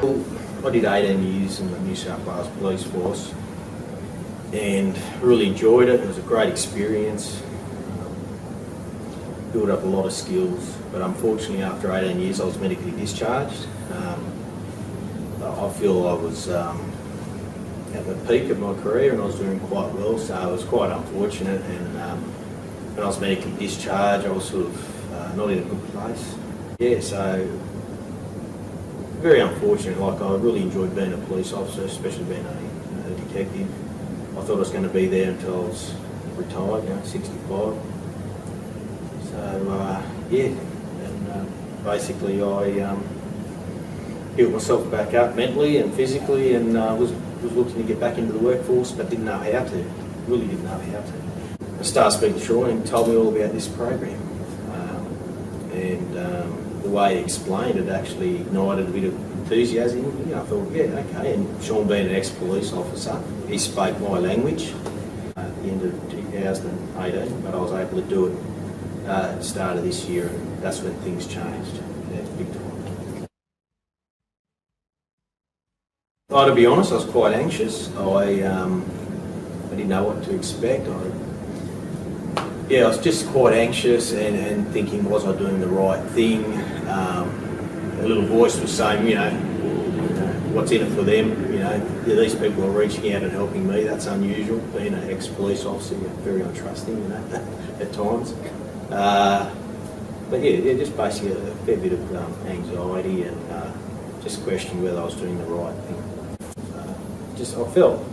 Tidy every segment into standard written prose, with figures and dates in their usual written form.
I did 18 years in the New South Wales Police Force and really enjoyed it. It was a great experience. Built up a lot of skills, but unfortunately after 18 years I was medically discharged. I feel I was at the peak of my career and I was doing quite well, so it was quite unfortunate, and when I was medically discharged I was sort of not in a good place. Yeah, so very unfortunate. Like, I really enjoyed being a police officer, especially being a detective. I thought I was going to be there until I was retired, 65. So yeah, and basically I built myself back up mentally and physically, and was looking to get back into the workforce, but didn't know how to. Really didn't know how to. I started speaking to Sean and he told me all about this program, and the way he explained it actually ignited a bit of enthusiasm. I thought, yeah, okay. And Sean, being an ex-police officer, he spoke my language at the end of 2018, but I was able to do it at the start of this year, and that's when things changed. Yeah, big time. To be honest, I was quite anxious. I didn't know what to expect. I was just quite anxious and thinking, was I doing the right thing? A little voice was saying, what's in it for them? These people are reaching out and helping me. That's unusual. Being an ex-police officer, you're very untrusting, at times. But yeah, just basically a fair bit of anxiety and just questioning whether I was doing the right thing. I felt,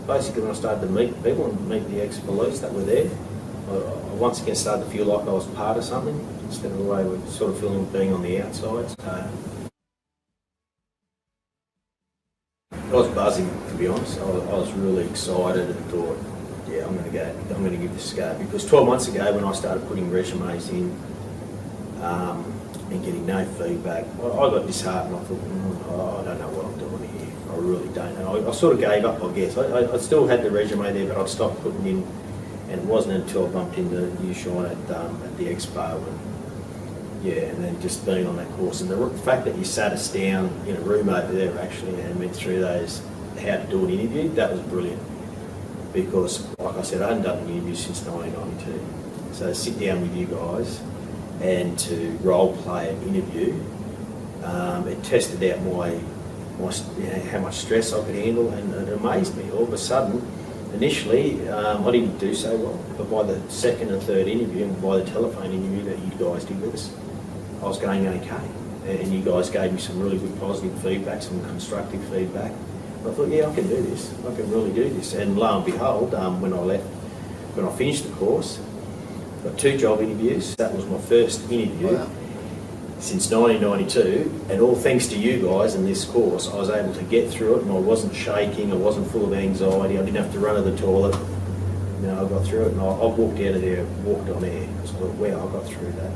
basically, when I started to meet people and meet the ex-police that were there, I once again started to feel like I was part of something, instead of the way we're sort of feeling being on the outside. So I was buzzing, to be honest. I was really excited and thought, yeah, I'm going to give this a go. Because 12 months ago, when I started putting resumes in and getting no feedback, I got disheartened. I thought, I don't know what I'm doing here. I really don't. And I sort of gave up, I guess. I still had the resume there, but I'd stopped putting in. And it wasn't until I bumped into you, Sean, at the expo, and then just being on that course, and the fact that you sat us down in a room over there actually and went through those how to do an interview, that was brilliant. Because, like I said, I hadn't done an interview since 1992. So to sit down with you guys and to role play an interview, it tested out my how much stress I could handle, and it amazed me. All of a sudden, initially, I didn't do so well, but by the second and third interview, and by the telephone interview that you guys did with us, I was going okay. And you guys gave me some really good positive feedback, some constructive feedback. And I thought, yeah, I can do this. I can really do this. And lo and behold, when I finished the course, got 2 job interviews. That was my first interview. Wow. Since 1992, and all thanks to you guys in this course, I was able to get through it, and I wasn't shaking, I wasn't full of anxiety, I didn't have to run to the toilet. I got through it, and I walked out of there, walked on air, because I thought, wow, I got through that.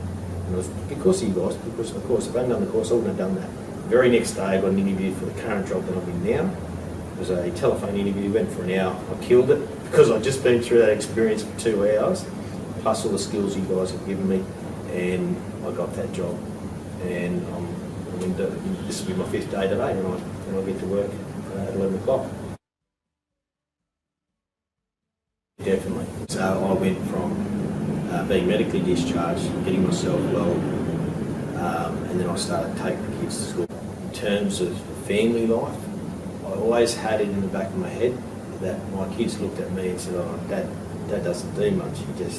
And it was because of you guys, because of the course. If I hadn't done the course, I wouldn't have done that. The very next day, I got an interview for the current job that I'm in now. It was a telephone interview, went for an hour. I killed it, because I'd just been through that experience for 2 hours, plus all the skills you guys have given me, and I got that job. And this will be my 5th day today when I get to work at 11 o'clock. Definitely. So I went from being medically discharged, getting myself well, and then I started taking the kids to school. In terms of family life, I always had it in the back of my head that my kids looked at me and said, oh, Dad doesn't do much. They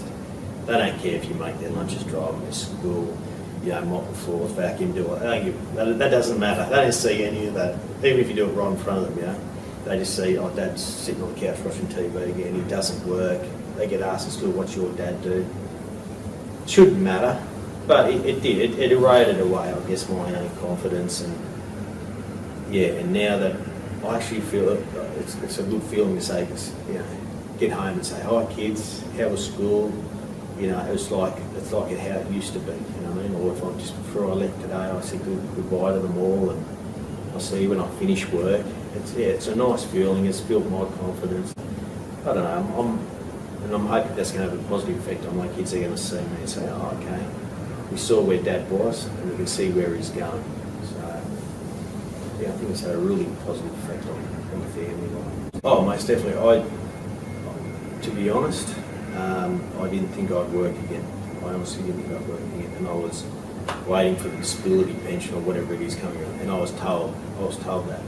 don't care if you make their lunches, drive them to school, mop the floors, vacuum, do it. That doesn't matter. They don't see any of that. Even if you do it right in front of them, they just see, oh, Dad's sitting on the couch watching TV again, he doesn't work. They get asked at school, what's your dad do? It shouldn't matter, but it did. It eroded away, I guess, my own confidence. And and now that I actually feel it's a good feeling to say, get home and say, hi kids, how was school? It's like how it used to be, Or if I just before I left today, I said goodbye to them all, and I'll see you when I finish work. It's a nice feeling. It's built my confidence. I don't know. I'm hoping that's going to have a positive effect on my kids. They're going to see me and say, oh, okay, we saw where Dad was, and we can see where he's going. So yeah, I think it's had a really positive effect on the family life. Oh, most definitely. To be honest, I didn't think I'd work again. I honestly didn't think I'd work again, and I was waiting for the disability pension or whatever it is coming up, and I was told that,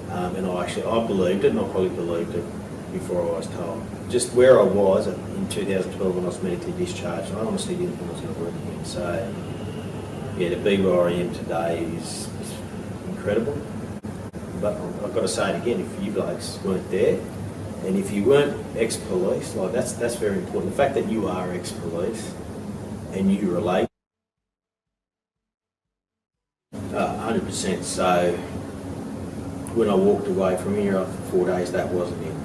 and I believed it, and I probably believed it before I was told. Just where I was in 2012 when I was medically discharged, I honestly didn't think I was going to work again. So, yeah, to be where I am today is incredible. But I've got to say it again, if you blokes weren't there, and if you weren't ex-police, like that's very important. The fact that you are ex-police and you relate, 100%. So when I walked away from here after 4 days, that wasn't it.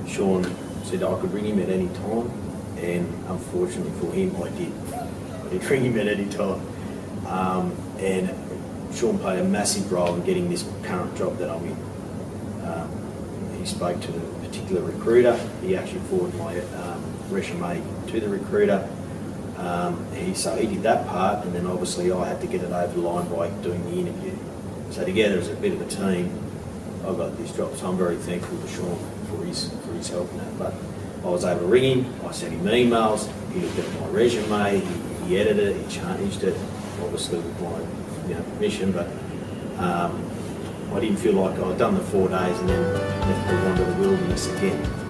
Sean said I could ring him at any time, and unfortunately for him, I did. I did ring him at any time. And Sean played a massive role in getting this current job that I'm in. He spoke to the particular recruiter. He actually forwarded my resume to the recruiter. So he did that part, and then obviously I had to get it over the line by doing the interview. So together as a bit of a team, I got this job. So I'm very thankful to Sean for his help in that. But I was able to ring him. I sent him emails. He looked at my resume. He edited it. He changed it, obviously with my permission. But I didn't feel like I'd done the 4 days and then left to wander the wilderness again.